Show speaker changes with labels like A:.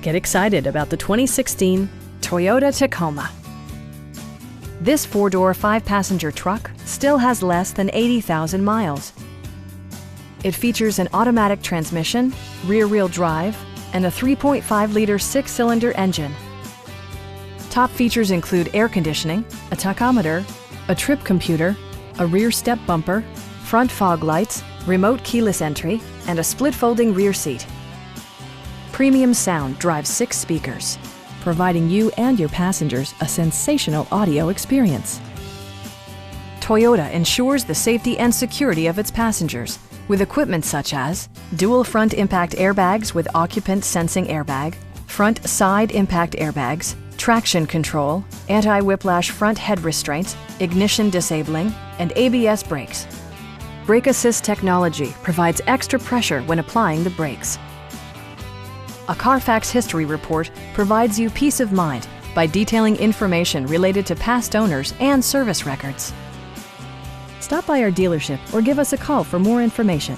A: Get excited about the 2016 Toyota Tacoma. This four-door, five-passenger truck still has less than 80,000 miles. It features an automatic transmission, rear-wheel drive, and a 3.5-liter six-cylinder engine. Top features include air conditioning, a tachometer, a trip computer, a rear step bumper, front fog lights, remote keyless entry, and a split-folding rear seat. Premium sound drives 6 speakers, providing you and your passengers a sensational audio experience. Toyota ensures the safety and security of its passengers with equipment such as dual front impact airbags with occupant sensing airbag, front side impact airbags, traction control, anti-whiplash front head restraints, ignition disabling, and ABS brakes. Brake Assist technology provides extra pressure when applying the brakes. A Carfax history report provides you peace of mind by detailing information related to past owners and service records. Stop by our dealership or give us a call for more information.